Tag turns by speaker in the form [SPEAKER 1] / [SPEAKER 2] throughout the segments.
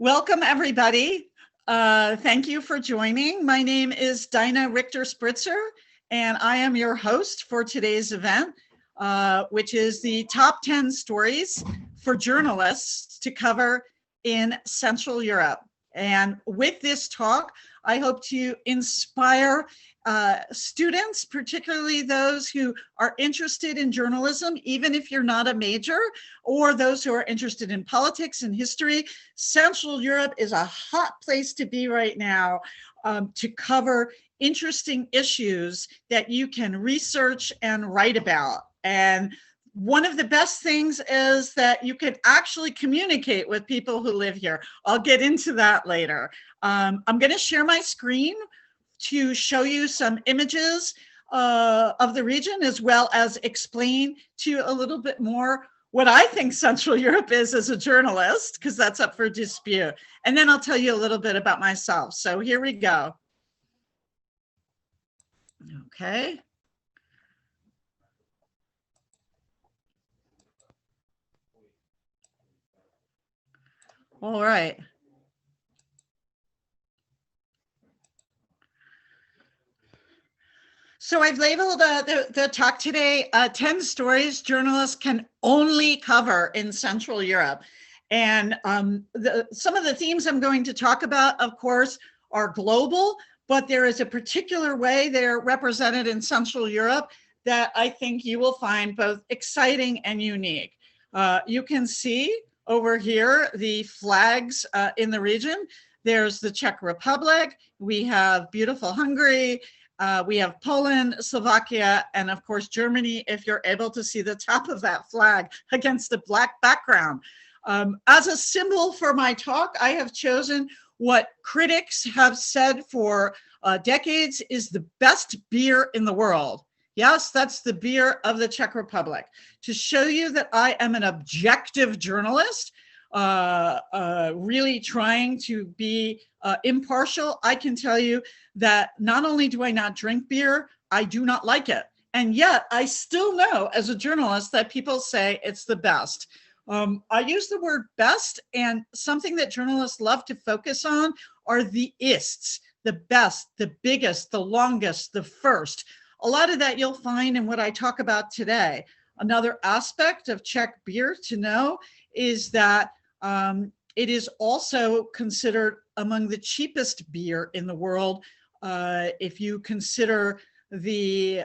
[SPEAKER 1] Welcome, everybody. Thank you for joining. My name is Dinah Richter-Spritzer, and I am your host for today's event, which is the top 10 stories for journalists to cover in Central Europe. And with this talk, I hope to inspire students, particularly those who are interested in journalism, even if you're not a major, or those who are interested in politics and history. Central Europe is a hot place to be right now to cover interesting issues that you can research and write about. And one of the best things is that you can actually communicate with people who live here. I'll get into that later. I'm going to share my screen to show you some images of the region, as well as explain to you a little bit more what I think Central Europe is as a journalist, because that's up for dispute. And then I'll tell you a little bit about myself. So here we go. Okay. All right. So I've labeled the talk today, 10 stories journalists can only cover in Central Europe. And some of the themes I'm going to talk about, of course, are global, but there is a particular way they're represented in Central Europe that I think you will find both exciting and unique. You can see over here the flags in the region. There's the Czech Republic, we have beautiful Hungary, we have Poland, Slovakia, and of course, Germany, if you're able to see the top of that flag against a black background. As a symbol for my talk, I have chosen what critics have said for decades is the best beer in the world. Yes, that's the beer of the Czech Republic. To show you that I am an objective journalist, really trying to be impartial, I can tell you that not only do I not drink beer, I do not like it. And yet I still know as a journalist that people say it's the best. I use the word best, and something that journalists love to focus on are the ists, the best, the biggest, the longest, the first. A lot of that you'll find in what I talk about today. Another aspect of Czech beer to know is that it is also considered among the cheapest beer in the world if you consider the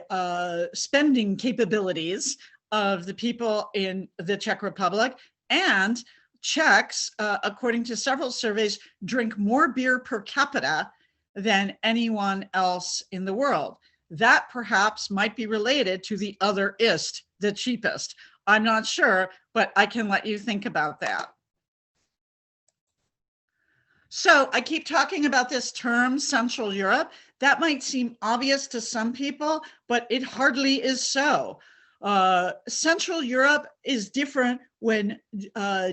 [SPEAKER 1] spending capabilities of the people in the Czech Republic. And Czechs, according to several surveys, drink more beer per capita than anyone else in the world. That perhaps might be related to the other ist, the cheapest. I'm not sure, but I can let you think about that. So I keep talking about this term, Central Europe. That might seem obvious to some people, but it hardly is so. Central Europe is different when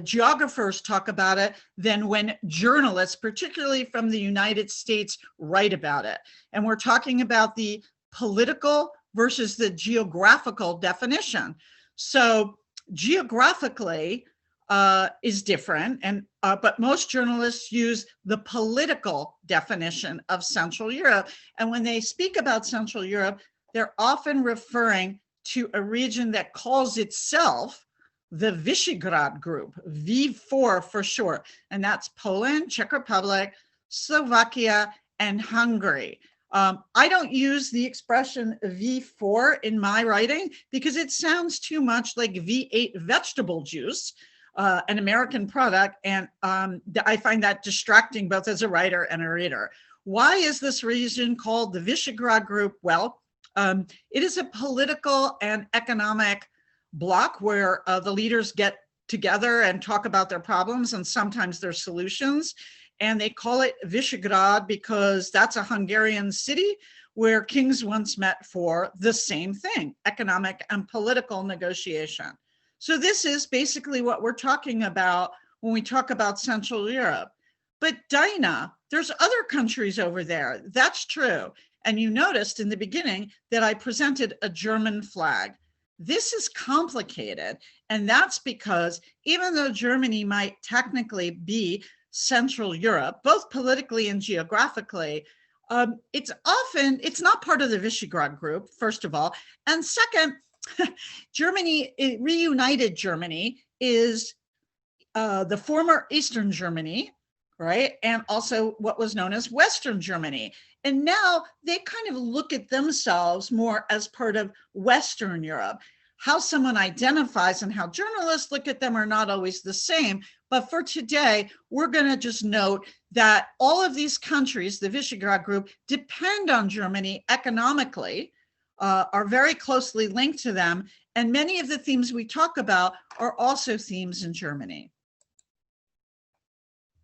[SPEAKER 1] geographers talk about it than when journalists, particularly from the United States, write about it. And we're talking about the political versus the geographical definition. So geographically is different, and but most journalists use the political definition of Central Europe. And when they speak about Central Europe, they're often referring to a region that calls itself the Visegrad Group, V4 for short, and that's Poland, Czech Republic, Slovakia, and Hungary. I don't use the expression V4 in my writing because it sounds too much like V8 vegetable juice, an American product, and I find that distracting both as a writer and a reader. Why is this region called the Visegrad Group? Well, it is a political and economic bloc where the leaders get together and talk about their problems and sometimes their solutions. And they call it Visegrad because that's a Hungarian city where kings once met for the same thing, economic and political negotiation. So this is basically what we're talking about when we talk about Central Europe. But Dinah, there's other countries over there. That's true. And you noticed in the beginning that I presented a German flag. This is complicated. And that's because even though Germany might technically be Central Europe, both politically and geographically, it's not part of the Visegrad group, first of all. And second, Germany, reunited Germany is the former Eastern Germany, right? And also what was known as Western Germany. And now they kind of look at themselves more as part of Western Europe. How someone identifies and how journalists look at them are not always the same. But for today, we're going to just note that all of these countries, the Visegrad group, depend on Germany economically, are very closely linked to them. And many of the themes we talk about are also themes in Germany.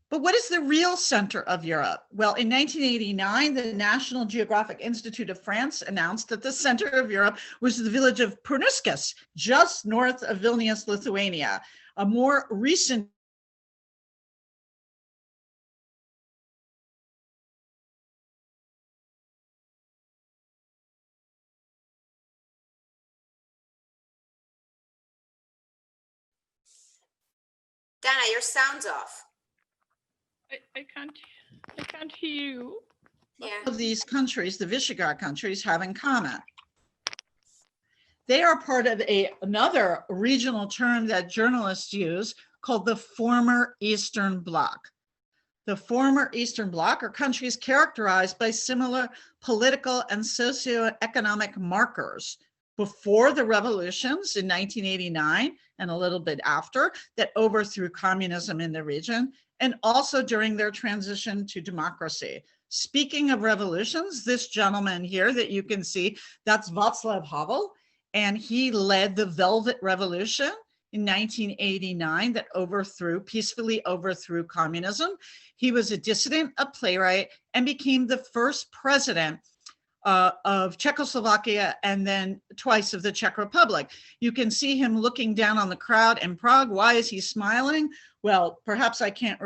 [SPEAKER 1] But what is the real center of Europe? Well, in 1989, the National Geographic Institute of France announced that the center of Europe was the village of Prunuskas, just north of Vilnius, Lithuania. A more recent
[SPEAKER 2] Dana, your sound's off.
[SPEAKER 3] I can't hear you.
[SPEAKER 2] Yeah.
[SPEAKER 1] of these countries, the Visegrad countries, have in common. They are part of another regional term that journalists use called the former Eastern Bloc. The former Eastern Bloc are countries characterized by similar political and socioeconomic markers before the revolutions in 1989 and a little bit after that overthrew communism in the region, and also during their transition to democracy. Speaking of revolutions, this gentleman here that you can see, that's Václav Havel, and he led the Velvet Revolution in 1989 that peacefully overthrew communism. He was a dissident, a playwright, and became the first president of Czechoslovakia and then twice of the Czech Republic. You can see him looking down on the crowd in Prague. Why is he smiling? Well, perhaps I can't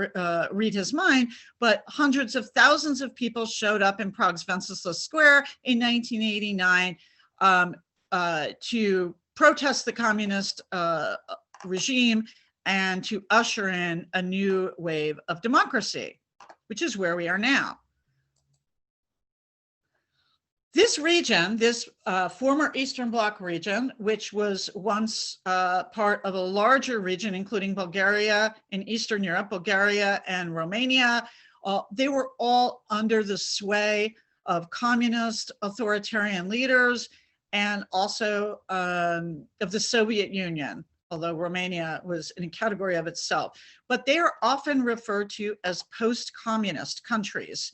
[SPEAKER 1] read his mind, but hundreds of thousands of people showed up in Prague's Wenceslas Square in 1989 to protest the communist regime and to usher in a new wave of democracy, which is where we are now. This region, this former Eastern Bloc region, which was once part of a larger region, including Bulgaria in Eastern Europe, Bulgaria and Romania, they were all under the sway of communist authoritarian leaders and also of the Soviet Union, although Romania was in a category of itself. But they are often referred to as post-communist countries.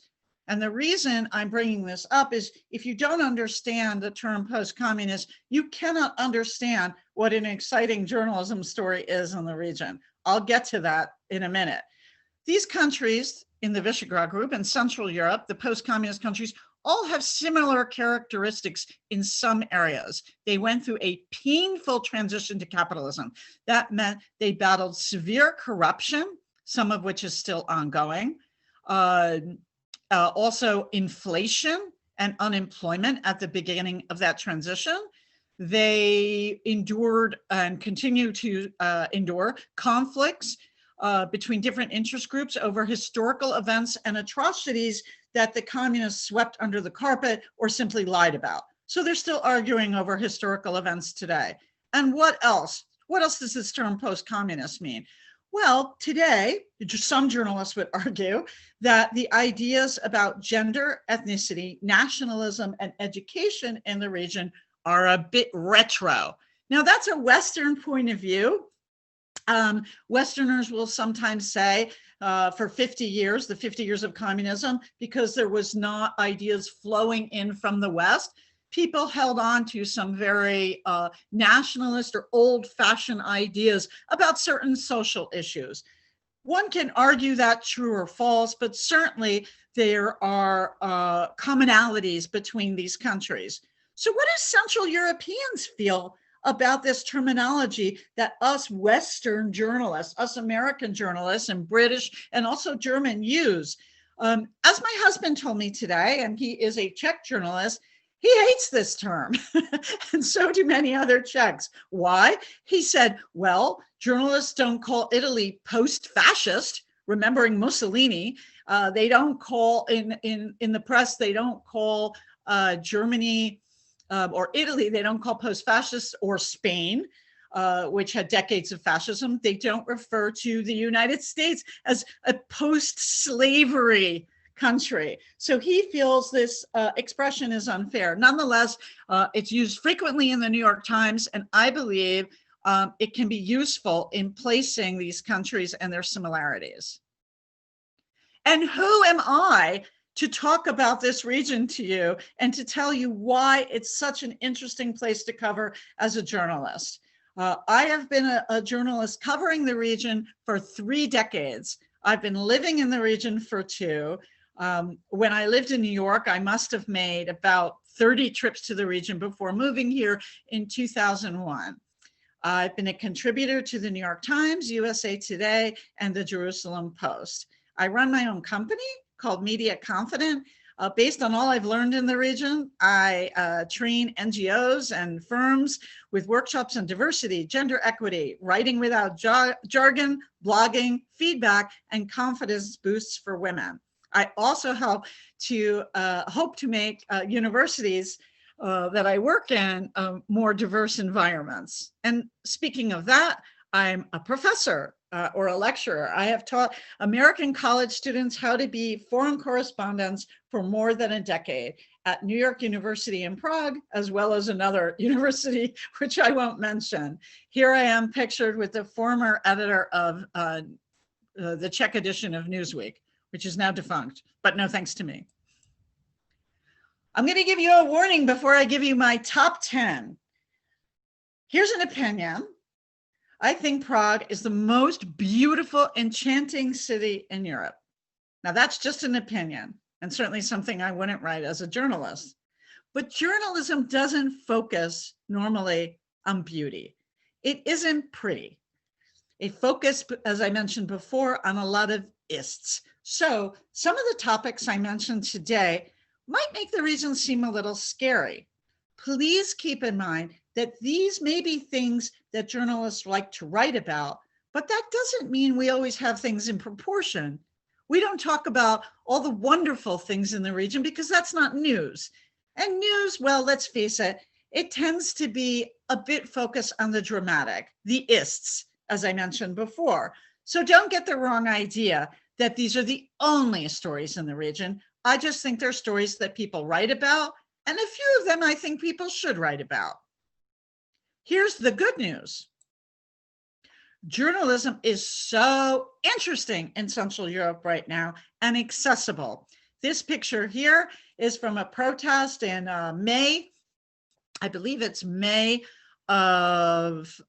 [SPEAKER 1] And the reason I'm bringing this up is if you don't understand the term post-communist, you cannot understand what an exciting journalism story is in the region. I'll get to that in a minute. These countries in the Visegrad group in Central Europe, the post-communist countries, all have similar characteristics in some areas. They went through a painful transition to capitalism. That meant they battled severe corruption, some of which is still ongoing. Also inflation and unemployment at the beginning of that transition. They endured and continue to endure conflicts between different interest groups over historical events and atrocities that the communists swept under the carpet or simply lied about. So they're still arguing over historical events today. And what else? What else does this term post-communist mean? Well, today, some journalists would argue that the ideas about gender, ethnicity, nationalism, and education in the region are a bit retro. Now, that's a Western point of view. Westerners will sometimes say for 50 years, the 50 years of communism, because there was not ideas flowing in from the West, people held on to some very nationalist or old-fashioned ideas about certain social issues. One can argue that true or false, but certainly there are commonalities between these countries. So what do Central Europeans feel about this terminology that us Western journalists, us American journalists and British and also German use? As my husband told me today, and he is a Czech journalist, he hates this term, and so do many other Czechs. Why? He said, well, journalists don't call Italy post-fascist, remembering Mussolini. They don't call, in the press, they don't call Germany or Italy, they don't call post-fascist, or Spain, which had decades of fascism. They don't refer to the United States as a post-slavery country. So he feels this expression is unfair. Nonetheless, it's used frequently in the New York Times, and I believe it can be useful in placing these countries and their similarities. And who am I to talk about this region to you and to tell you why it's such an interesting place to cover as a journalist? I have been a journalist covering the region for 3 decades. I've been living in the region for 2. When I lived in New York, I must have made about 30 trips to the region before moving here in 2001. I've been a contributor to the New York Times, USA Today, and the Jerusalem Post. I run my own company called Media Confident. Based on all I've learned in the region, I train NGOs and firms with workshops on diversity, gender equity, writing without jargon, blogging, feedback, and confidence boosts for women. I also hope to make universities that I work in more diverse environments. And speaking of that, I'm a professor or a lecturer. I have taught American college students how to be foreign correspondents for more than a decade at New York University in Prague, as well as another university, which I won't mention. Here I am pictured with the former editor of the Czech edition of Newsweek, which is now defunct, but no thanks to me. I'm going to give you a warning before I give you my top 10. Here's an opinion. I think Prague is the most beautiful, enchanting city in Europe. Now, that's just an opinion, and certainly something I wouldn't write as a journalist. But journalism doesn't focus normally on beauty. It isn't pretty. It focused, as I mentioned before, on a lot of ists. So some of the topics I mentioned today might make the region seem a little scary. Please keep in mind that these may be things that journalists like to write about, but that doesn't mean we always have things in proportion. We don't talk about all the wonderful things in the region because that's not news. And news, well, let's face it, it tends to be a bit focused on the dramatic, the ists, as I mentioned before. So don't get the wrong idea that these are the only stories in the region. I just think they're stories that people write about, and a few of them I think people should write about. Here's the good news. Journalism is so interesting in Central Europe right now and accessible. This picture here is from a protest in May. I believe it's May of,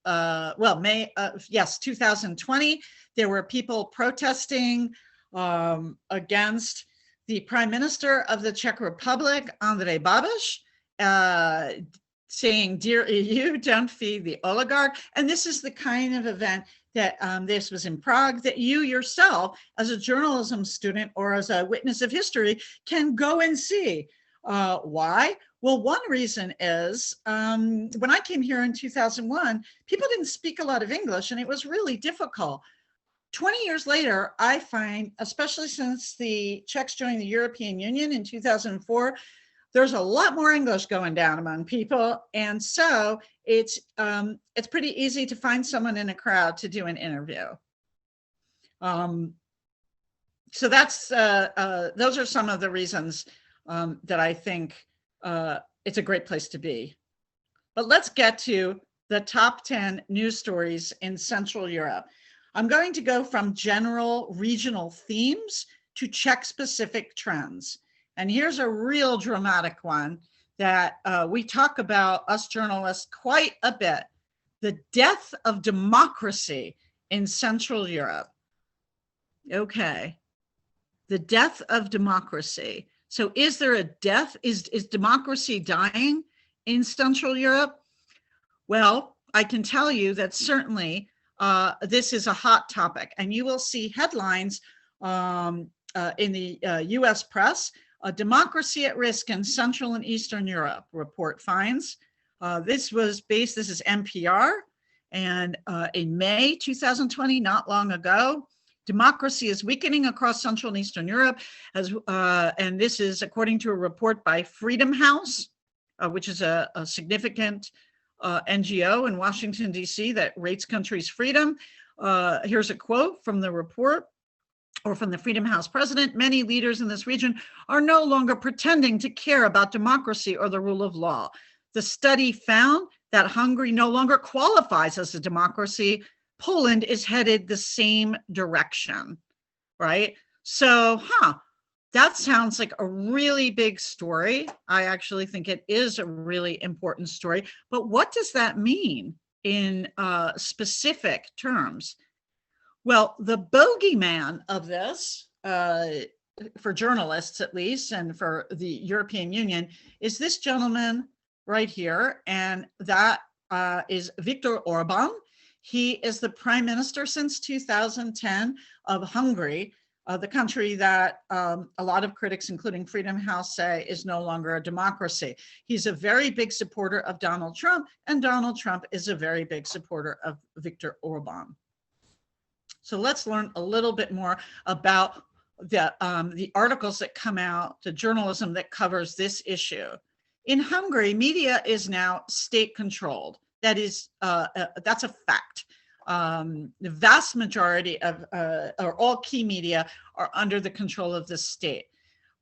[SPEAKER 1] yes, 2020. There were people protesting against the Prime Minister of the Czech Republic, Andrej Babiš, saying, "Dear EU, don't feed the oligarch." And this is the kind of event that this was in Prague, that you yourself, as a journalism student or as a witness of history, can go and see. Why? Well, one reason is when I came here in 2001, people didn't speak a lot of English, and it was really difficult. 20 years later, I find, especially since the Czechs joined the European Union in 2004, there's a lot more English going down among people. And so it's pretty easy to find someone in a crowd to do an interview. So that's, those are some of the reasons that I think it's a great place to be. But let's get to the top 10 news stories in Central Europe. I'm going to go from general regional themes to Czech-specific trends. And here's a real dramatic one that we talk about, us journalists, quite a bit. The death of democracy in Central Europe. Okay, the death of democracy. So is there a death? Is democracy dying in Central Europe? Well, I can tell you that certainly this is a hot topic, and you will see headlines in the US press. A democracy at risk in Central and Eastern Europe, report finds. This is NPR, and in May 2020, not long ago, Democracy is weakening across Central and Eastern Europe, and this is according to a report by Freedom House, which is a significant NGO in Washington, D.C. that rates countries' freedom. Here's a quote from the report, or from the Freedom House president: "Many leaders in this region are no longer pretending to care about democracy or the rule of law. The study found that Hungary no longer qualifies as a democracy. Poland is headed the same direction," right? So, that sounds like a really big story. I actually think it is a really important story, but what does that mean in specific terms? Well, the bogeyman of this, for journalists at least, and for the European Union, is this gentleman right here, and that is Viktor Orban. He is the prime minister since 2010 of Hungary, the country that a lot of critics, including Freedom House, say is no longer a democracy. He's a very big supporter of Donald Trump, and Donald Trump is a very big supporter of Viktor Orban. So let's learn a little bit more about the articles that come out, the journalism that covers this issue. In Hungary, media is now state-controlled. That is, that's a fact. The vast majority of, or all key media are under the control of the state.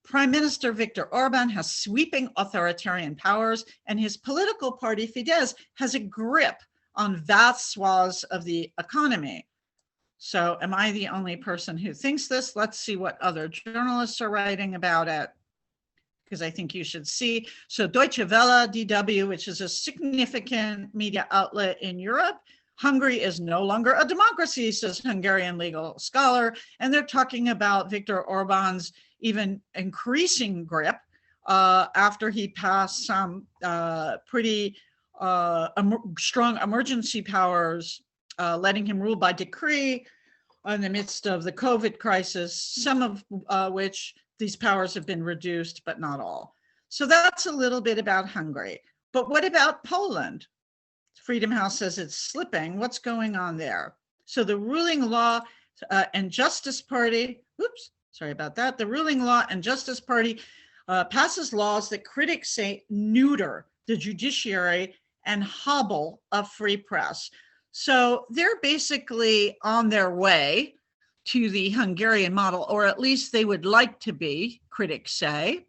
[SPEAKER 1] Prime Minister Viktor Orban has sweeping authoritarian powers, and his political party, Fidesz, has a grip on vast swaths of the economy. So am I the only person who thinks this? Let's see what other journalists are writing about it, because I think you should see. So Deutsche Welle, DW, which is a significant media outlet in Europe. Hungary is no longer a democracy, says Hungarian legal scholar. And they're talking about Viktor Orban's even increasing grip after he passed some pretty strong emergency powers, letting him rule by decree in the midst of the COVID crisis, some of which these powers have been reduced, but not all. So that's a little bit about Hungary. But what about Poland? Freedom House says it's slipping. What's going on there? So the ruling Law and Justice Party, the ruling Law and Justice Party passes laws that critics say neuter the judiciary and hobble a free press. So they're basically on their way to the Hungarian model, or at least they would like to be, critics say.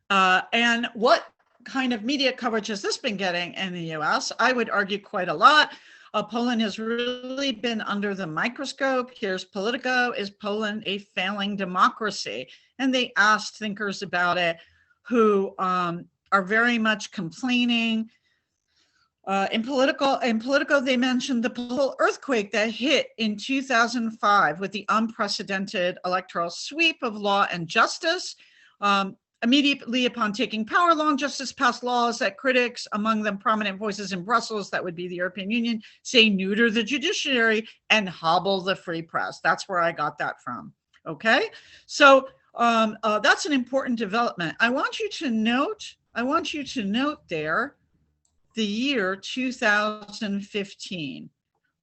[SPEAKER 1] And what kind of media coverage has this been getting in the US? I would argue quite a lot. Poland has really been under the microscope. Here's Politico: "Is Poland a failing democracy?" And they asked thinkers about it who are very much complaining. In Politico, they mentioned the political earthquake that hit in 2005 with the unprecedented electoral sweep of Law and Justice. Immediately upon taking power, Law and Justice passed laws that critics, among them prominent voices in Brussels, that would be the European Union, say neuter the judiciary and hobble the free press. That's where I got that from. Okay, so that's an important development. I want you to note there the year 2015.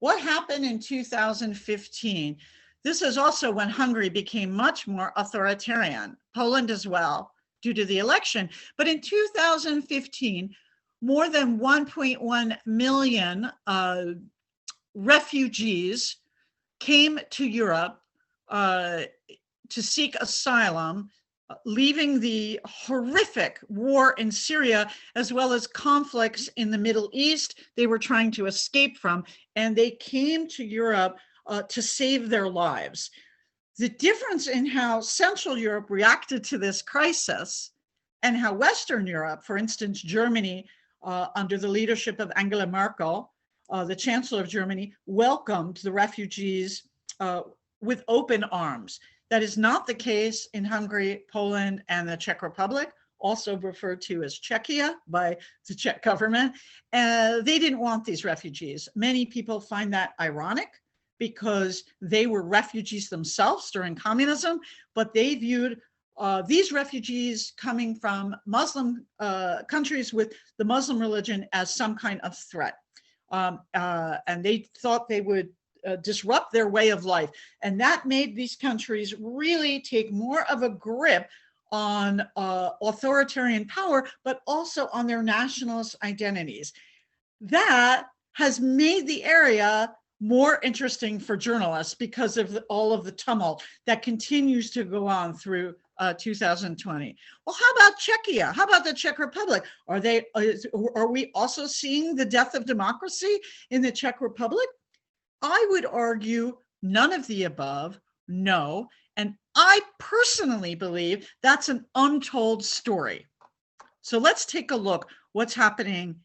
[SPEAKER 1] What happened in 2015? This is also when Hungary became much more authoritarian, Poland as well, due to the election. But in 2015, more than 1.1 million refugees came to Europe to seek asylum, leaving the horrific war in Syria, as well as conflicts in the Middle East they were trying to escape from, and they came to Europe to save their lives. The difference in how Central Europe reacted to this crisis and how Western Europe, for instance, Germany, under the leadership of Angela Merkel, the Chancellor of Germany, welcomed the refugees with open arms. That is not the case in Hungary, Poland, and the Czech Republic, also referred to as Czechia by the Czech government. They didn't want these refugees. Many people find that ironic because they were refugees themselves during communism, but they viewed these refugees coming from Muslim countries with the Muslim religion as some kind of threat. And they thought they would disrupt their way of life. And that made these countries really take more of a grip on authoritarian power, but also on their nationalist identities. That has made the area more interesting for journalists because of all of the tumult that continues to go on through 2020. Well, how about Czechia? How about the Czech Republic? Are we also seeing the death of democracy in the Czech Republic? I would argue none of the above, no. And I personally believe that's an untold story. So let's take a look what's happening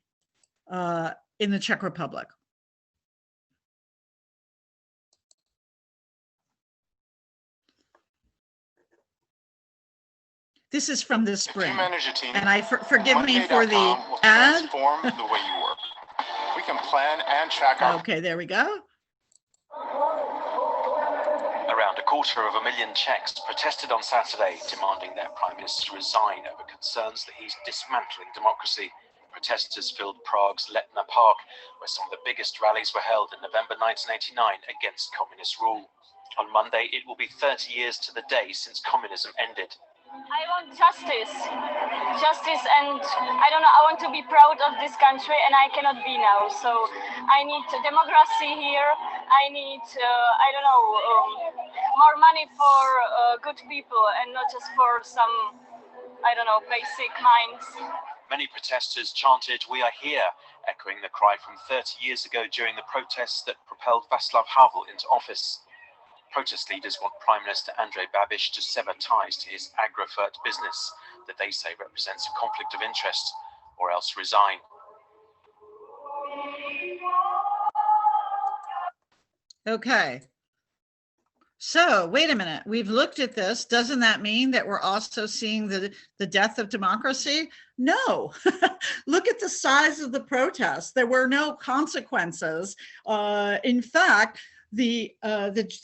[SPEAKER 1] in the Czech Republic. This is from this spring, and forgive me for the ad.
[SPEAKER 4] Transform the way you work. We can plan and track our.
[SPEAKER 1] Okay, there we go.
[SPEAKER 5] Around 250,000 Czechs protested on Saturday, demanding their prime minister resign over concerns that he's dismantling democracy. Protesters filled Prague's Letná Park, where some of the biggest rallies were held in November 1989 against communist rule. On Monday, it will be 30 years to the day since communism ended.
[SPEAKER 6] I want justice, and I don't know, I want to be proud of this country, and I cannot be now. So I need democracy here. I need, more money for good people and not just for some, basic minds.
[SPEAKER 5] Many protesters chanted, "We are here," echoing the cry from 30 years ago during the protests that propelled Václav Havel into office. Protest leaders want Prime Minister Andrej Babiš to sever ties to his Agrofert business that they say represents a conflict of interest, or else resign.
[SPEAKER 1] Okay. So wait a minute, we've looked at this. Doesn't that mean that we're also seeing the death of democracy? No. Look at the size of the protests. There were no consequences. In fact, the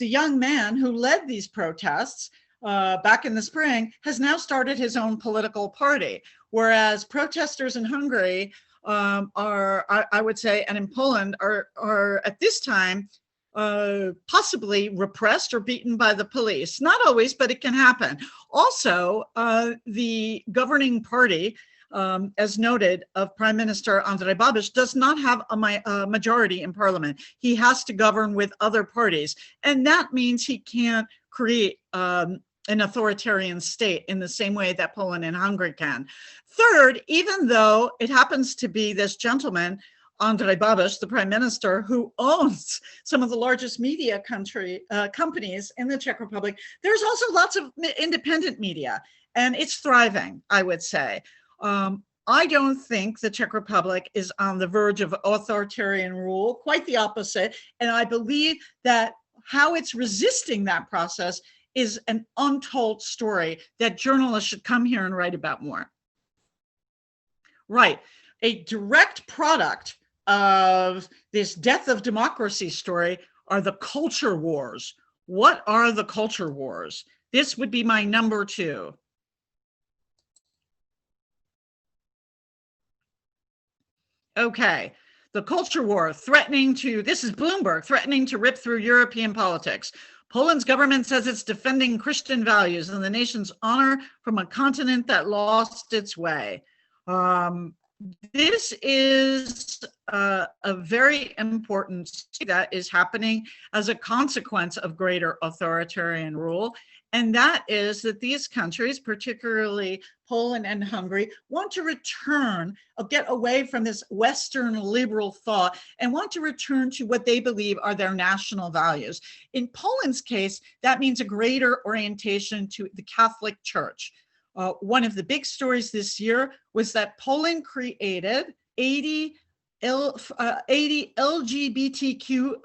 [SPEAKER 1] young man who led these protests back in the spring has now started his own political party, whereas protesters in Hungary I would say, and in Poland are at this time possibly repressed or beaten by the police. Not always, but it can happen. Also, the governing party, as noted, of Prime Minister Andrej Babiš does not have a majority in parliament. He has to govern with other parties. And that means he can't create an authoritarian state in the same way that Poland and Hungary can. Third, even though it happens to be this gentleman, Andrej Babiš, the prime minister, who owns some of the largest media companies in the Czech Republic, there's also lots of independent media, and it's thriving, I would say. I don't think the Czech Republic is on the verge of authoritarian rule, quite the opposite. And I believe that how it's resisting that process is an untold story that journalists should come here and write about more. Right, a direct product of this death of democracy story are the culture wars. What are the culture wars? This would be my number 2. Okay, the culture war this is Bloomberg, threatening to rip through European politics. Poland's government says it's defending Christian values and the nation's honor from a continent that lost its way. This is a very important that is happening as a consequence of greater authoritarian rule. And that is that these countries, particularly Poland and Hungary, want to return, get away from this Western liberal thought and want to return to what they believe are their national values. In Poland's case, that means a greater orientation to the Catholic Church. One of the big stories this year was that Poland created 80 LGBTQ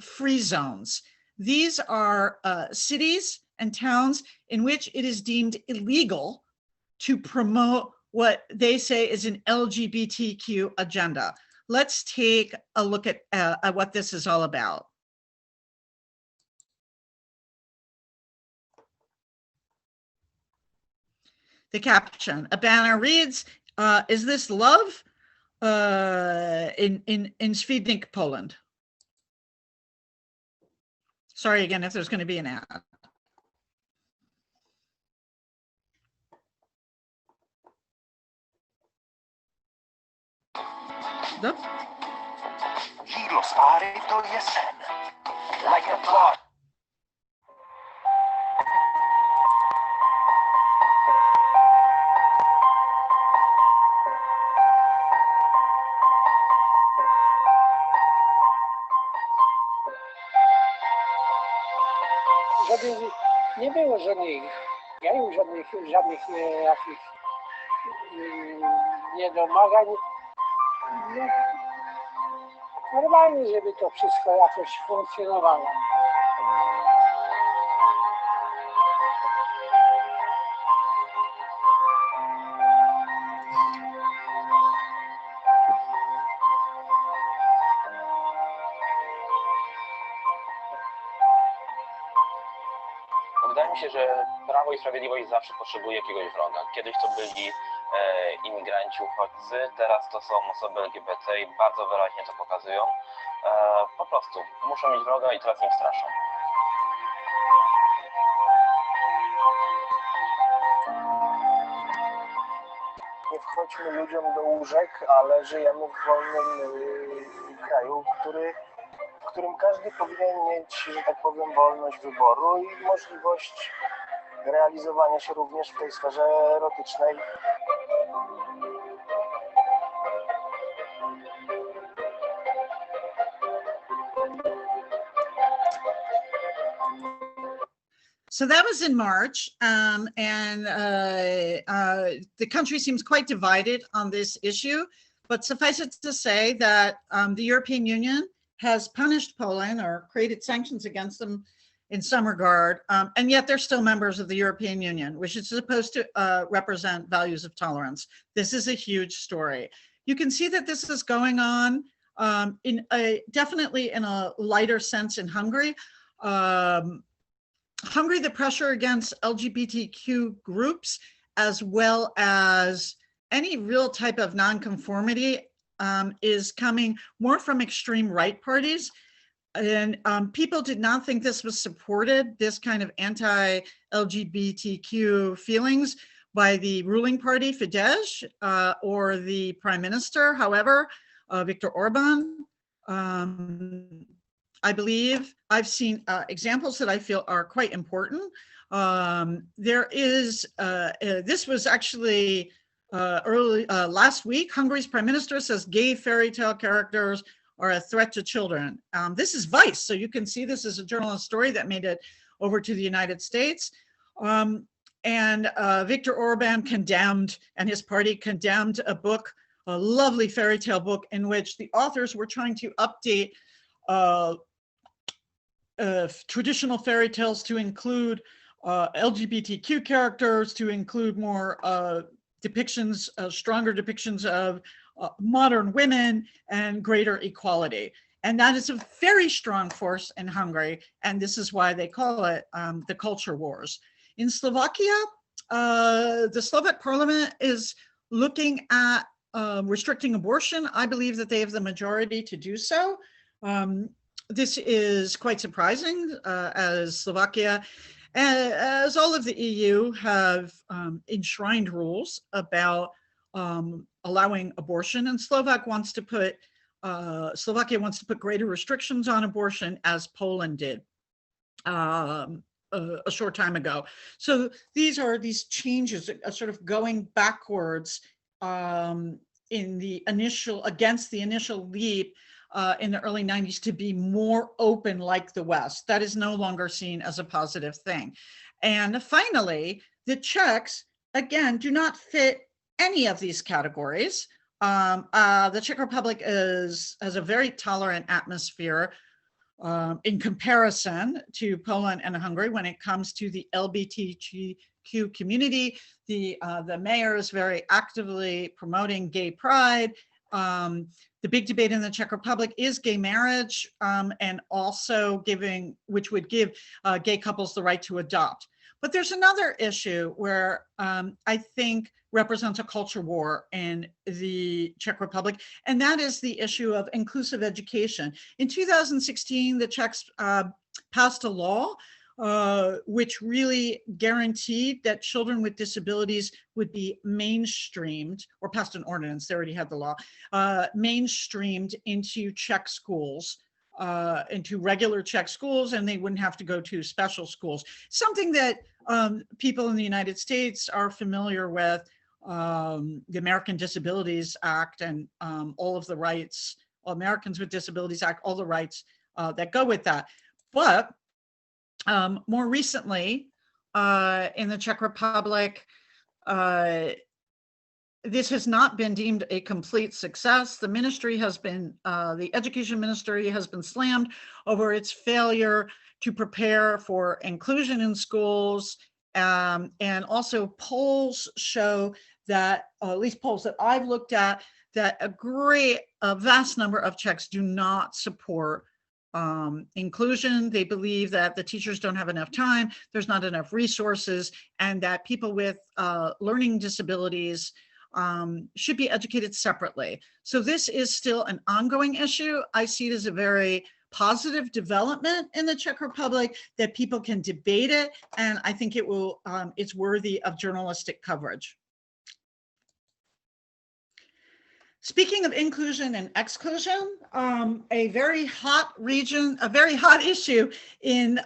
[SPEAKER 1] free zones. These are cities and towns in which it is deemed illegal to promote what they say is an LGBTQ agenda. Let's take a look at what this is all about. The caption, a banner reads, is this love in Świdnik, Poland? Sorry again if there's going to be an ad. Nope.
[SPEAKER 4] Jídlo z páry to je sen. Like a god.
[SPEAKER 7] Żeby nie było żadnych gejów, żadnych jakich niedomagań. No, normalnie, żeby to wszystko jakoś funkcjonowało.
[SPEAKER 8] Wydaje mi się, że Prawo i Sprawiedliwość zawsze potrzebuje jakiegoś wroga. Kiedyś to byli imigranci, uchodźcy, teraz to są osoby LGBT i bardzo wyraźnie to pokazują. Po prostu muszą mieć wroga i teraz im straszą.
[SPEAKER 7] Nie wchodźmy ludziom do łóżek, ale żyjemy w wolnym kraju, w którym każdy powinien mieć, że tak powiem, wolność wyboru i możliwość realizowania się również w tej sferze erotycznej.
[SPEAKER 1] So that was in March, and the country seems quite divided on this issue, but suffice it to say that the European Union has punished Poland or created sanctions against them in some regard, and yet they're still members of the European Union, which is supposed to represent values of tolerance. This is a huge story. You can see that this is going on definitely in a lighter sense in Hungary. Hungary, the pressure against LGBTQ groups, as well as any real type of nonconformity, is coming more from extreme right parties. And people did not think this was supported, this kind of anti-LGBTQ feelings, by the ruling party, Fidesz, or the prime minister. However, Viktor Orban, I believe I've seen examples that I feel are quite important. There is, this was actually early last week, Hungary's prime minister says gay fairy tale characters are a threat to children. This is Vice, so you can see this is a journalist story that made it over to the United States. And Viktor Orban condemned, and his party condemned a book, a lovely fairy tale book in which the authors were trying to update traditional fairy tales to include LGBTQ characters, to include more depictions, stronger depictions of modern women and greater equality. And that is a very strong force in Hungary. And this is why they call it the culture wars. In Slovakia, the Slovak parliament is looking at restricting abortion. I believe that they have the majority to do so. This is quite surprising, as Slovakia, as all of the EU, have enshrined rules about allowing abortion, and Slovakia wants to put greater restrictions on abortion, as Poland did a short time ago. So these are these changes, sort of going backwards in the initial, against the initial leap in the early 90s to be more open like the West. That is no longer seen as a positive thing. And finally, the Czechs, again, do not fit any of these categories. The Czech Republic has a very tolerant atmosphere in comparison to Poland and Hungary when it comes to the LGBTQ community. The mayor is very actively promoting gay pride. The big debate in the Czech Republic is gay marriage, and also which would give gay couples the right to adopt. But there's another issue where I think represents a culture war in the Czech Republic, and that is the issue of inclusive education. In 2016, the Czechs passed a law which really guaranteed that children with disabilities would be mainstreamed, or passed an ordinance, they already had the law, mainstreamed into Czech schools, into regular Czech schools, and they wouldn't have to go to special schools. Something that people in the United States are familiar with, the American Disabilities Act and all of the rights, Americans with Disabilities Act, all the rights that go with that. But more recently, in the Czech Republic, this has not been deemed a complete success. The ministry has been, the education ministry has been slammed over its failure to prepare for inclusion in schools. And also polls show that, at least polls that I've looked at, that a vast number of Czechs do not support inclusion. They believe that the teachers don't have enough time, there's not enough resources, and that people with learning disabilities should be educated separately. So this is still an ongoing issue. I see it as a very positive development in the Czech Republic, that people can debate it, and I think it will, it's worthy of journalistic coverage. Speaking of inclusion and exclusion, a very hot region, a very hot issue in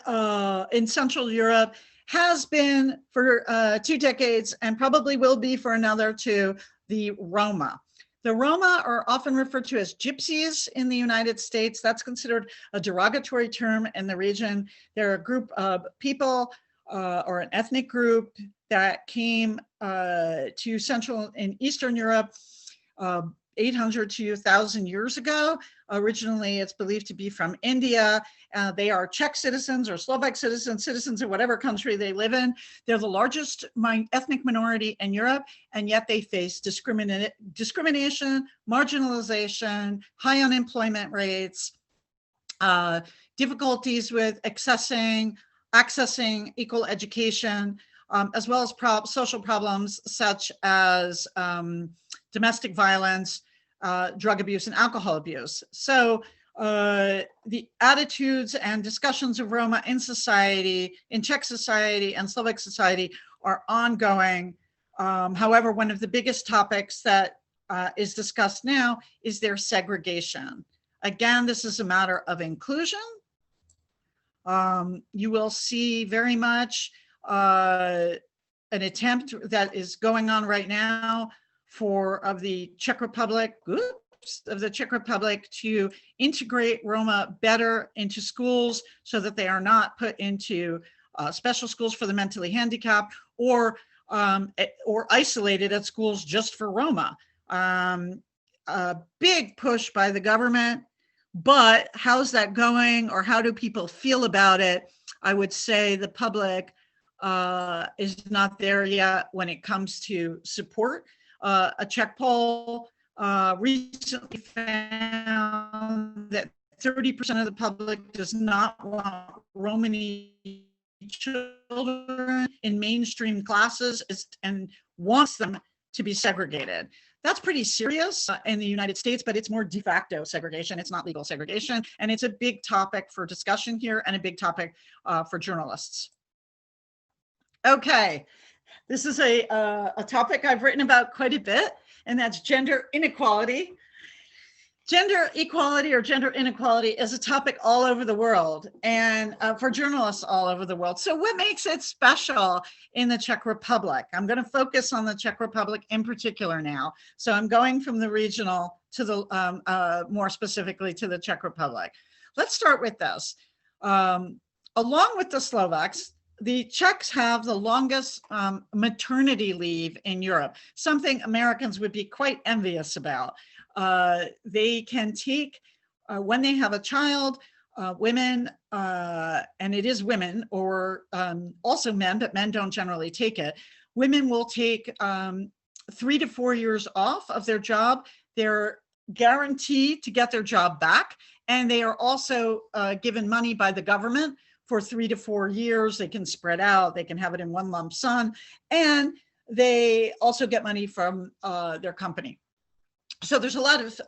[SPEAKER 1] Central Europe has been for 2 decades, and probably will be for another 2, the Roma. The Roma are often referred to as gypsies in the United States. That's considered a derogatory term in the region. They're a group of people or an ethnic group that came to Central and Eastern Europe 800 to 1,000 years ago. Originally, it's believed to be from India. They are Czech citizens or Slovak citizens, citizens of whatever country they live in. They're the largest ethnic minority in Europe, and yet they face discrimination, marginalization, high unemployment rates, difficulties with accessing equal education, as well as social problems such as domestic violence, drug abuse, and alcohol abuse. So the attitudes and discussions of Roma in society, in Czech society and Slovak society, are ongoing. However, one of the biggest topics that is discussed now is their segregation. Again, this is a matter of inclusion. You will see very much an attempt that is going on right now of the Czech Republic to integrate Roma better into schools, so that they are not put into special schools for the mentally handicapped, or isolated at schools just for Roma. A big push by the government, but how's that going, or how do people feel about it? I would say the public is not there yet when it comes to support. A Czech poll recently found that 30% of the public does not want Romani children in mainstream classes and wants them to be segregated. That's pretty serious in the United States, but it's more de facto segregation. It's not legal segregation. And it's a big topic for discussion here, and a big topic for journalists. Okay, this is a topic I've written about quite a bit, and that's gender inequality. Gender equality or gender inequality is a topic all over the world, and for journalists all over the world. So what makes it special in the Czech Republic? I'm going to focus on the Czech Republic in particular now. So I'm going from the regional to the more specifically to the Czech Republic. Let's start with this. Along with the Slovaks, the Czechs have the longest maternity leave in Europe, something Americans would be quite envious about. They can take, when they have a child, women, and it is women, or also men, but men don't generally take it. Women will take 3 to 4 years off of their job. They're guaranteed to get their job back, and they are also given money by the government for 3 to 4 years. They can spread out, they can have it in one lump sum, and they also get money from their company. So there's a lot of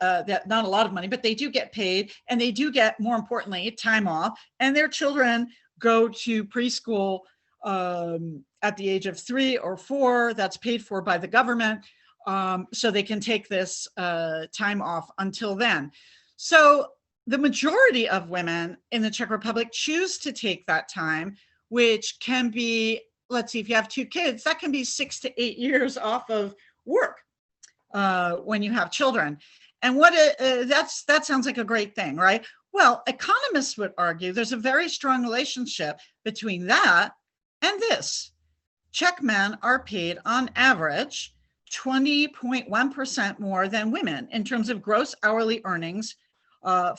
[SPEAKER 1] not a lot of money, but they do get paid, and they do get, more importantly, time off, and their children go to preschool at the age of 3 or 4. That's paid for by the government. So they can take this time off until then. So the majority of women in the Czech Republic choose to take that time, which can be, let's see, if you have 2 kids, that can be 6 to 8 years off of work when you have children. And that sounds like a great thing, right? Well, economists would argue there's a very strong relationship between that and this. Czech men are paid on average 20.1% more than women in terms of gross hourly earnings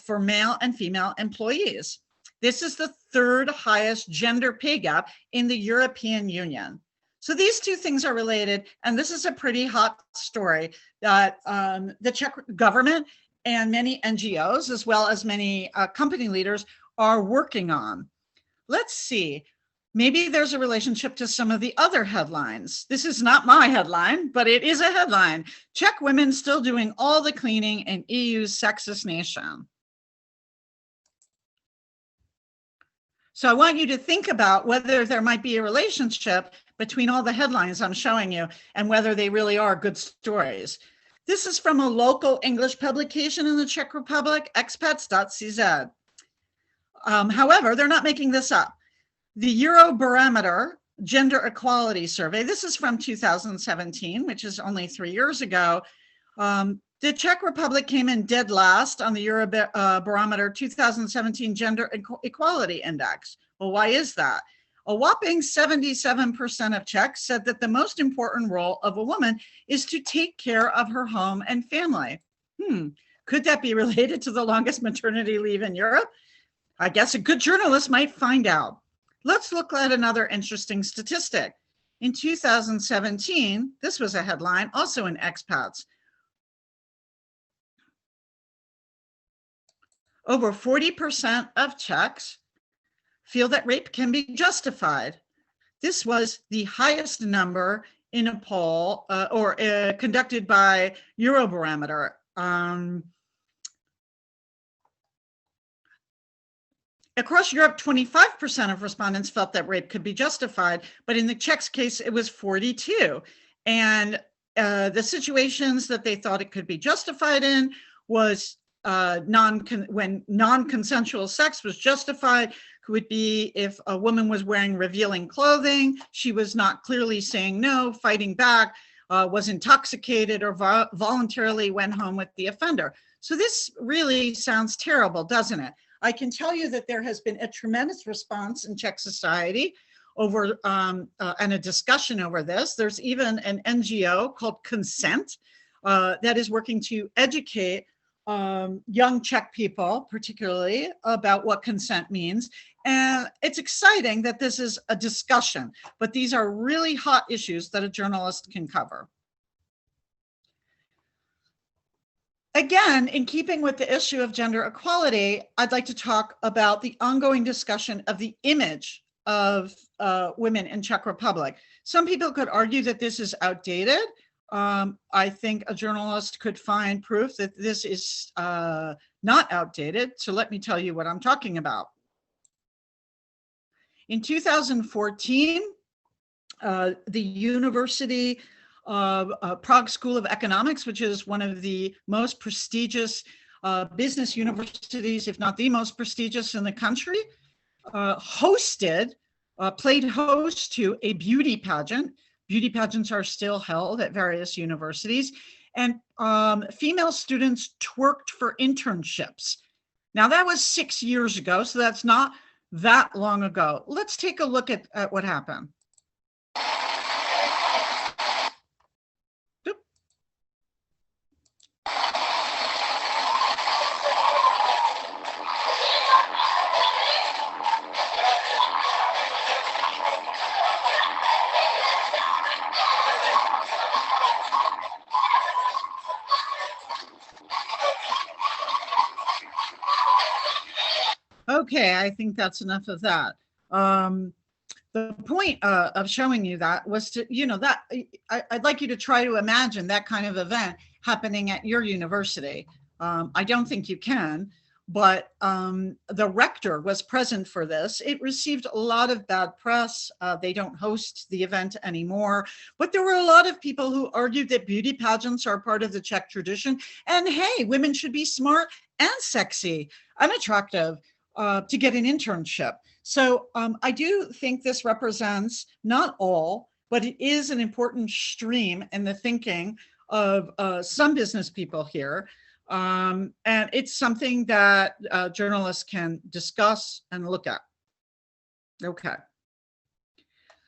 [SPEAKER 1] for male and female employees. This is the 3rd highest gender pay gap in the European Union. So these two things are related, and this is a pretty hot story that the Czech government and many NGOs, as well as many company leaders, are working on. Let's see. Maybe there's a relationship to some of the other headlines. This is not my headline, but it is a headline. Czech women still doing all the cleaning in EU's sexist nation. So I want you to think about whether there might be a relationship between all the headlines I'm showing you and whether they really are good stories. This is from a local English publication in the Czech Republic, expats.cz. However, they're not making this up. The Eurobarometer Gender Equality Survey, this is from 2017, which is only 3 years ago. The Czech Republic came in dead last on the Eurobarometer 2017 Gender Equality Index. Well, why is that? A whopping 77% of Czechs said that the most important role of a woman is to take care of her home and family. Could that be related to the longest maternity leave in Europe? I guess a good journalist might find out. Let's look at another interesting statistic. In 2017, this was a headline, also in Expats. Over 40% of Czechs feel that rape can be justified. This was the highest number in a poll conducted by Eurobarometer. Across Europe, 25% of respondents felt that rape could be justified, but in the Czechs' case, it was 42%. And the situations that they thought it could be justified in was when non-consensual sex was justified, would be if a woman was wearing revealing clothing, she was not clearly saying no, fighting back, was intoxicated, or voluntarily went home with the offender. So this really sounds terrible, doesn't it? I can tell you that there has been a tremendous response in Czech society over and a discussion over this. There's even an NGO called Consent that is working to educate young Czech people, particularly, about what consent means. And it's exciting that this is a discussion, but these are really hot issues that a journalist can cover. Again, in keeping with the issue of gender equality, I'd like to talk about the ongoing discussion of the image of women in Czech Republic. Some people could argue that this is outdated. I think a journalist could find proof that this is not outdated. So let me tell you what I'm talking about. In 2014, the University of Prague School of Economics, which is one of the most prestigious business universities, if not the most prestigious in the country, played host to a beauty pageant. Beauty pageants are still held at various universities, and female students twerked for internships. Now that was 6 years ago, so that's not that long ago. Let's take a look at what happened. Okay, I think that's enough of that. The point of showing you that was to, that I'd like you to try to imagine that kind of event happening at your university. I don't think you can, but the rector was present for this. It received a lot of bad press. They don't host the event anymore, but there were a lot of people who argued that beauty pageants are part of the Czech tradition. And hey, women should be smart and sexy and attractive to get an internship. So I do think this represents not all, but it is an important stream in the thinking of some business people here. And it's something that journalists can discuss and look at. Okay.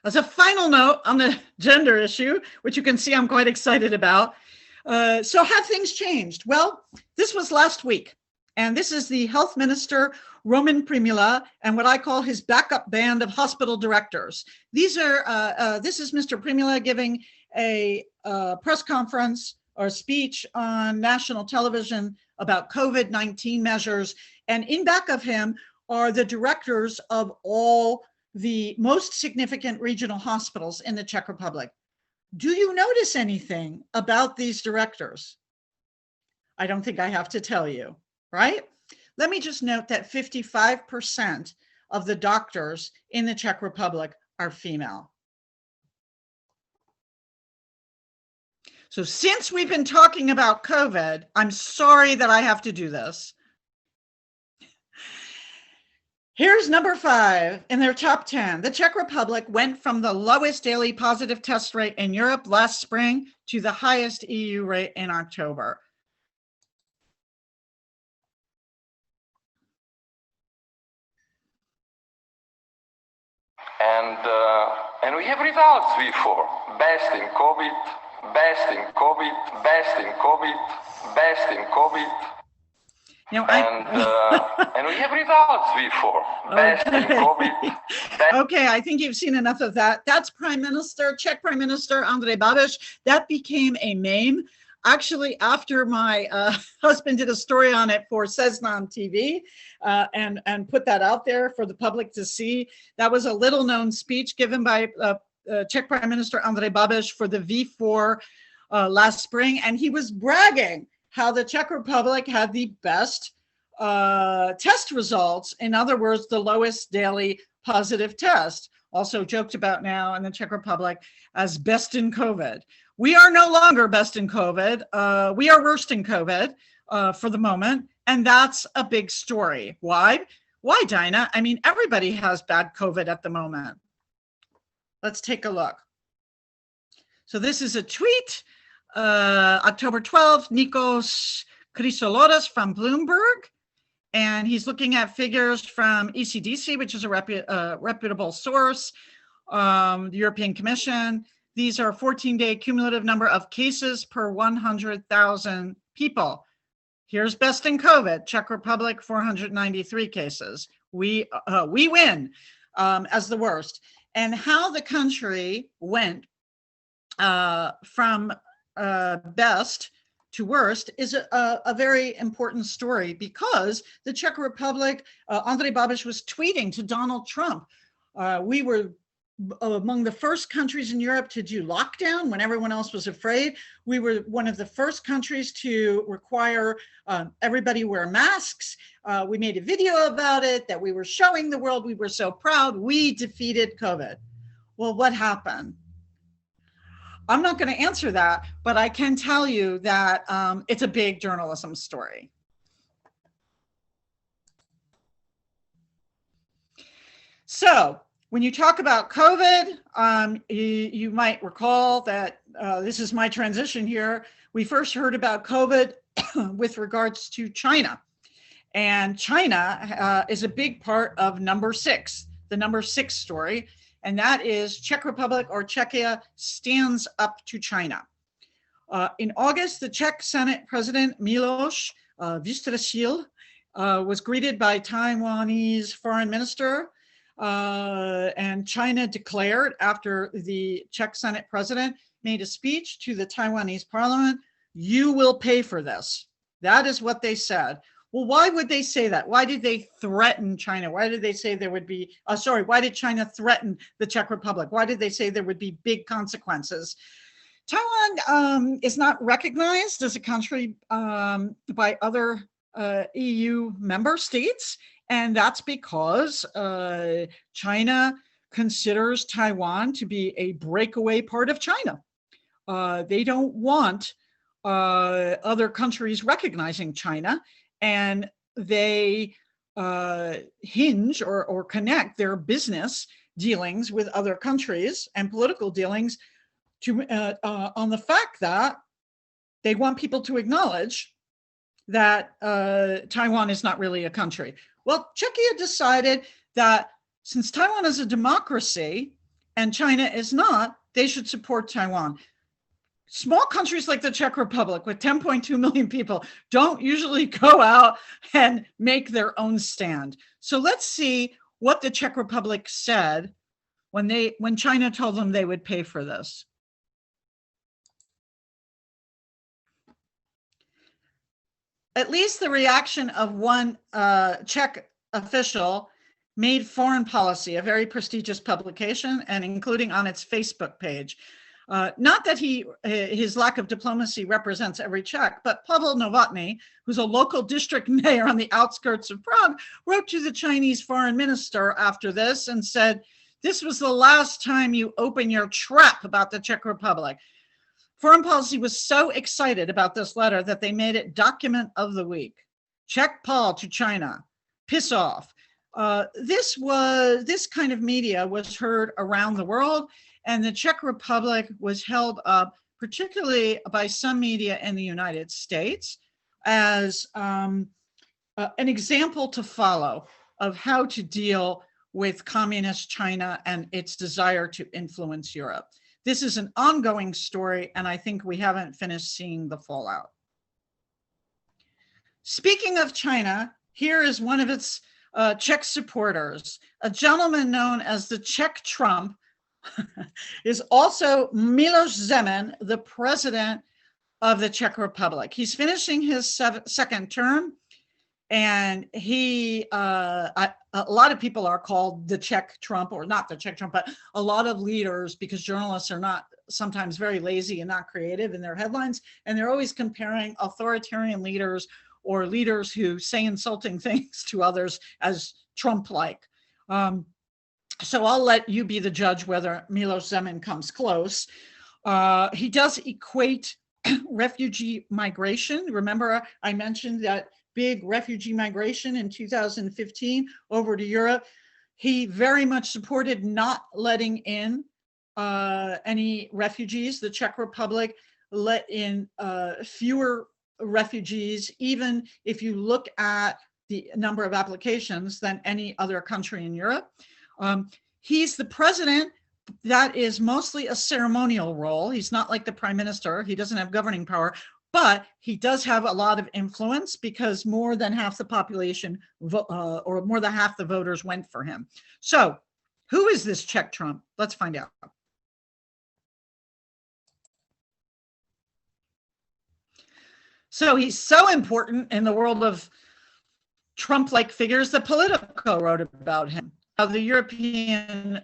[SPEAKER 1] As a final note on the gender issue, which you can see I'm quite excited about. So have things changed? Well, this was last week, and this is the health minister, Roman Primula, and what I call his backup band of hospital directors. These are, this is Mr. Primula giving a press conference or speech on national television about COVID-19 measures. And in back of him are the directors of all the most significant regional hospitals in the Czech Republic. Do you notice anything about these directors? I don't think I have to tell you, right? Let me just note that 55% of the doctors in the Czech Republic are female. So since we've been talking about COVID, I'm sorry that I have to do this. Here's number 5 in their top 10. The Czech Republic went from the lowest daily positive test rate in Europe last spring to the highest EU rate in October.
[SPEAKER 9] And we have results before. Best in COVID, best in COVID, best in COVID, best in COVID.
[SPEAKER 1] Now,
[SPEAKER 9] and we have results before. Best in COVID.
[SPEAKER 1] Okay, I think you've seen enough of that. That's Czech Prime Minister Andrej Babiš. That became a meme. Actually, after my husband did a story on it for Seznam TV and put that out there for the public to see, that was a little known speech given by Czech Prime Minister Andrej Babiš for the V4 last spring. And he was bragging how the Czech Republic had the best test results. In other words, the lowest daily positive test. Also joked about now in the Czech Republic as best in COVID. We are no longer best in COVID. We are worst in COVID for the moment. And that's a big story. Why? Why, Dinah? I mean, everybody has bad COVID at the moment. Let's take a look. So this is a tweet, October 12th, Nikos Chrysolotas from Bloomberg. And he's looking at figures from ECDC, which is a reputable source, the European Commission. These are 14-day cumulative number of cases per 100,000 people. Here's best in COVID, Czech Republic, 493 cases. We win as the worst. And how the country went from best to worst is a very important story, because the Czech Republic, Andrej Babiš was tweeting to Donald Trump. We were among the first countries in Europe to do lockdown when everyone else was afraid. We were one of the first countries to require everybody wear masks. We made a video about it that we were showing the world. We were so proud. We defeated COVID. Well, what happened? I'm not going to answer that, but I can tell you that it's a big journalism story. So when you talk about COVID, you might recall that this is my transition here. We first heard about COVID with regards to China. And China is a big part of number 6, the number 6 story. And that is Czech Republic, or Czechia, stands up to China. In August, the Czech Senate President Miloš Vystrčil was greeted by Taiwanese Foreign Minister, and China declared, after the Czech Senate President made a speech to the Taiwanese Parliament, "You will pay for this." That is what they said. Well, why would they say that? Why did they threaten China? Why did they say there would be, why did China threaten the Czech Republic? Why did they say there would be big consequences? Taiwan is not recognized as a country by other EU member states. And that's because China considers Taiwan to be a breakaway part of China. They don't want other countries recognizing China, and they hinge or connect their business dealings with other countries and political dealings to on the fact that they want people to acknowledge that Taiwan is not really a country. Well, Czechia decided that since Taiwan is a democracy and China is not, they should support Taiwan. Small countries like the Czech Republic with 10.2 million people don't usually go out and make their own stand. So let's see what the Czech Republic said when China told them they would pay for this. At least the reaction of one Czech official made Foreign Policy, a very prestigious publication, and including on its Facebook page. Not that his lack of diplomacy represents every Czech, but Pavel Novotny, who's a local district mayor on the outskirts of Prague, wrote to the Chinese foreign minister after this and said, "This was the last time you open your trap about the Czech Republic." Foreign Policy was so excited about this letter that they made it document of the week. Czech Paul to China, piss off. This kind of media was heard around the world, and the Czech Republic was held up, particularly by some media in the United States, as an example to follow of how to deal with communist China and its desire to influence Europe. This is an ongoing story, and I think we haven't finished seeing the fallout. Speaking of China, here is one of its Czech supporters, a gentleman known as the Czech Trump, is also Miloš Zeman, the president of the Czech Republic. He's finishing his second term, and a lot of people are called the Czech Trump, or not the Czech Trump, but a lot of leaders, because journalists are not sometimes very lazy and not creative in their headlines, and they're always comparing authoritarian leaders or leaders who say insulting things to others as Trump-like. So I'll let you be the judge whether Miloš Zeman comes close. He does equate refugee migration. Remember, I mentioned that big refugee migration in 2015 over to Europe. He very much supported not letting in any refugees. The Czech Republic let in fewer refugees, even if you look at the number of applications, than any other country in Europe. He's the president. That is mostly a ceremonial role. He's not like the prime minister. He doesn't have governing power, but he does have a lot of influence because more than half the population, or more than half the voters went for him. So who is this Czech Trump? Let's find out. So he's so important in the world of Trump-like figures that Politico wrote about him. The European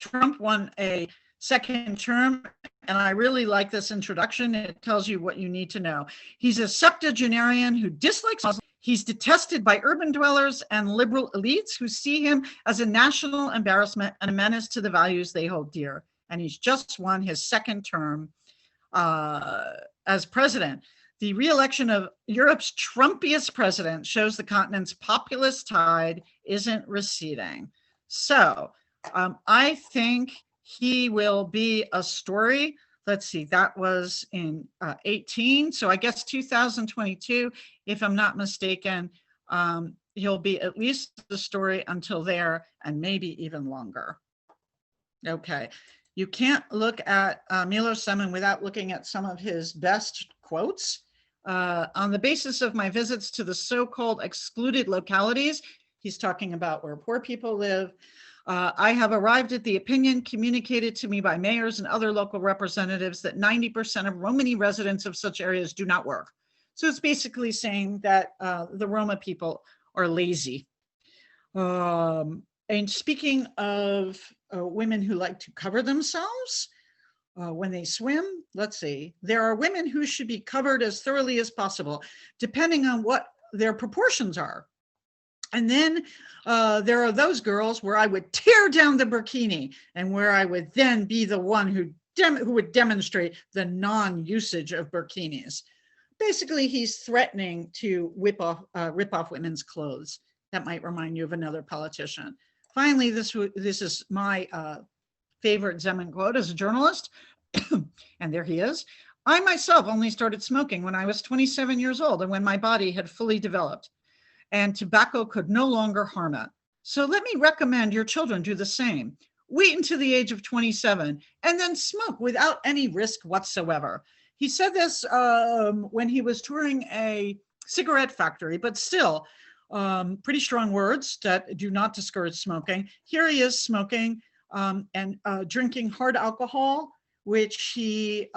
[SPEAKER 1] Trump won a second term, and I really like this introduction. It tells you what you need to know. He's a septuagenarian who dislikes Muslims. He's detested by urban dwellers and liberal elites who see him as a national embarrassment and a menace to the values they hold dear. And he's just won his second term as president. The re-election of Europe's Trumpiest president shows the continent's populist tide isn't receding. So I think he will be a story. Let's see, that was in 18. So I guess 2022, if I'm not mistaken, he'll be at least the story until there, and maybe even longer. Okay, you can't look at Miloš Zeman without looking at some of his best quotes. On the basis of my visits to the so-called excluded localities, he's talking about where poor people live, I have arrived at the opinion communicated to me by mayors and other local representatives that 90% of Romani residents of such areas do not work. So it's basically saying that the Roma people are lazy. And speaking of women who like to cover themselves, when they swim, let's see, there are women who should be covered as thoroughly as possible, depending on what their proportions are. And then there are those girls where I would tear down the burkini and where I would then be the one who would demonstrate the non-usage of burkinis. Basically, he's threatening to rip off women's clothes. That might remind you of another politician. Finally, this is my favorite Zeman quote as a journalist. And there he is. I myself only started smoking when I was 27 years old and when my body had fully developed, and tobacco could no longer harm it. So let me recommend your children do the same. Wait until the age of 27 and then smoke without any risk whatsoever. He said this when he was touring a cigarette factory, but still pretty strong words that do not discourage smoking. Here he is smoking and drinking hard alcohol, which he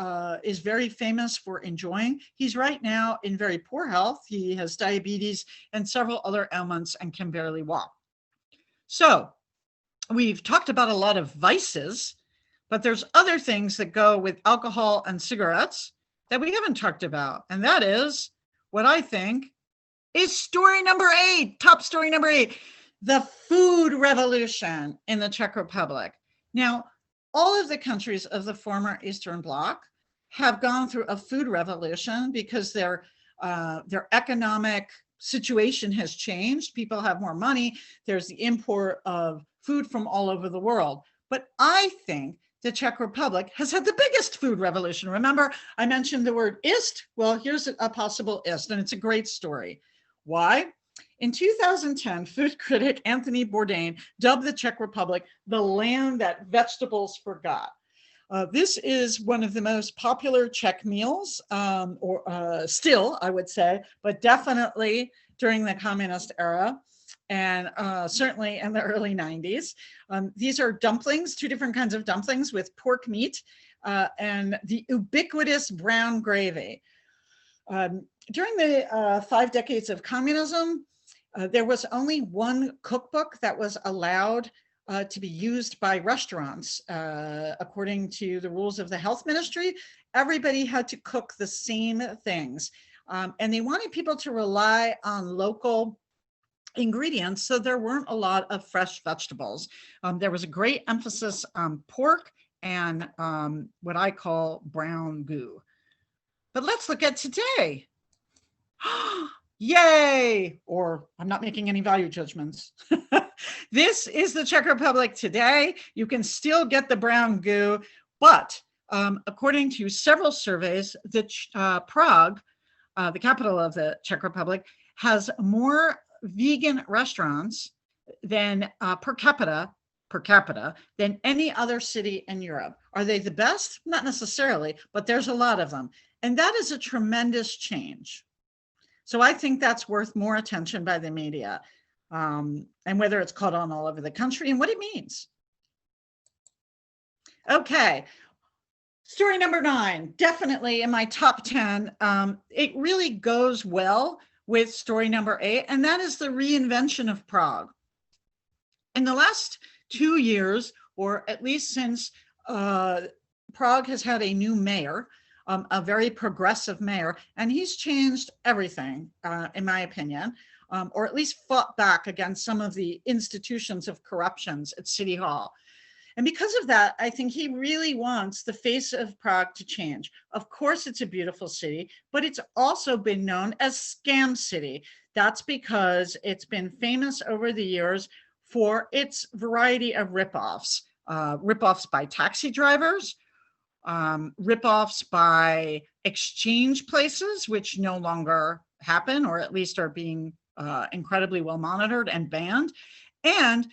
[SPEAKER 1] is very famous for enjoying. He's right now in very poor health. He has diabetes and several other ailments and can barely walk. So we've talked about a lot of vices, but there's other things that go with alcohol and cigarettes that we haven't talked about. And that is what I think is story number 8, top story number 8, the food revolution in the Czech Republic. Now, all of the countries of the former Eastern Bloc have gone through a food revolution because their economic situation has changed. People have more money. There's the import of food from all over the world. But I think the Czech Republic has had the biggest food revolution. Remember, I mentioned the word ist? Well, here's a possible ist, and it's a great story. Why? In 2010, food critic Anthony Bourdain dubbed the Czech Republic the land that vegetables forgot. This is one of the most popular Czech meals, still, I would say, but definitely during the communist era, and certainly in the early 90s. These are dumplings, 2 different kinds of dumplings with pork meat and the ubiquitous brown gravy. During the 5 decades of communism, there was only one cookbook that was allowed to be used by restaurants. According to the rules of the health ministry, everybody had to cook the same things. And they wanted people to rely on local ingredients, so there weren't a lot of fresh vegetables. There was a great emphasis on pork and what I call brown goo. But let's look at today. Yay! Or I'm not making any value judgments. This is the Czech Republic today. You can still get the brown goo, but according to several surveys, Prague, the capital of the Czech Republic, has more vegan restaurants than per capita than any other city in Europe. Are they the best? Not necessarily, but there's a lot of them. And that is a tremendous change. So I think that's worth more attention by the media, and whether it's caught on all over the country and what it means. Okay, story number 9, definitely in my top 10. It really goes well with story number 8, and that is the reinvention of Prague. In the last 2 years, or at least since Prague has had a new mayor, a very progressive mayor, and he's changed everything, in my opinion, or at least fought back against some of the institutions of corruptions at City Hall. And because of that, I think he really wants the face of Prague to change. Of course, it's a beautiful city, but it's also been known as Scam City. That's because it's been famous over the years for its variety of ripoffs. Ripoffs by taxi drivers, ripoffs by exchange places, which no longer happen, or at least are being incredibly well monitored and banned, and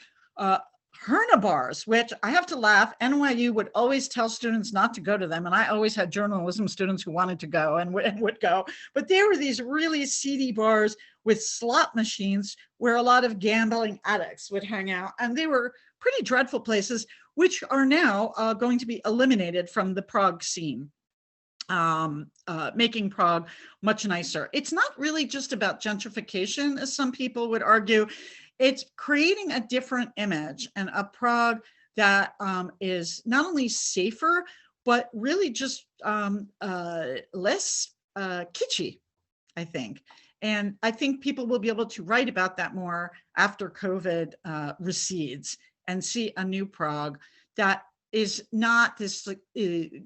[SPEAKER 1] Herna bars, which I have to laugh. NYU would always tell students not to go to them, and I always had journalism students who wanted to go and would go. But they were these really seedy bars with slot machines where a lot of gambling addicts would hang out, and they were pretty dreadful places, which are now going to be eliminated from the Prague scene, making Prague much nicer. It's not really just about gentrification, as some people would argue. It's creating a different image and a Prague that is not only safer, but really just less kitschy, I think. And I think people will be able to write about that more after COVID recedes and see a new Prague that is not this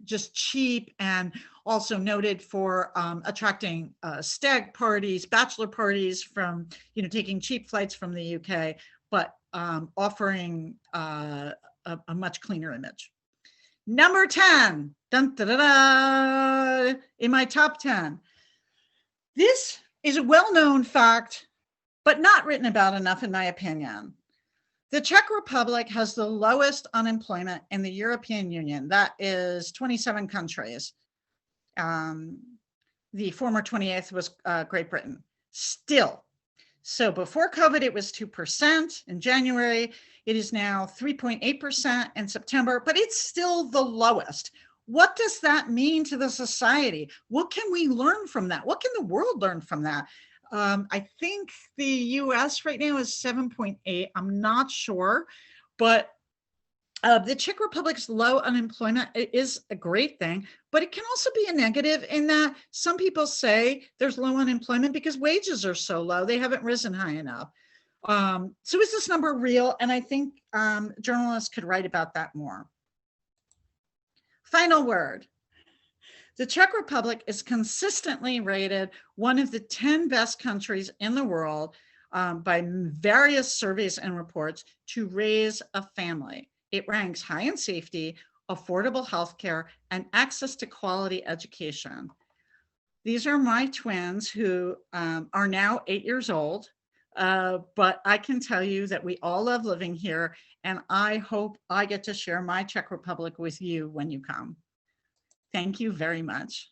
[SPEAKER 1] just cheap and also noted for attracting stag parties, bachelor parties from, taking cheap flights from the UK, but offering a much cleaner image. Number 10, dun, da, da, da, in my top 10. This is a well-known fact, but not written about enough, in my opinion. The Czech Republic has the lowest unemployment in the European Union. That is 27 countries. The former 28th was Great Britain. Still, so before COVID, it was 2% in January. It is now 3.8% in September, but it's still the lowest. What does that mean to the society? What can we learn from that? What can the world learn from that? I think the US right now is 7.8. I'm not sure, but the Czech Republic's low unemployment is a great thing, but it can also be a negative in that some people say there's low unemployment because wages are so low, they haven't risen high enough. So is this number real? And I think journalists could write about that more. Final word. The Czech Republic is consistently rated one of the 10 best countries in the world by various surveys and reports to raise a family. It ranks high in safety, affordable healthcare, and access to quality education. These are my twins who are now 8 years old, but I can tell you that we all love living here, and I hope I get to share my Czech Republic with you when you come. Thank you very much.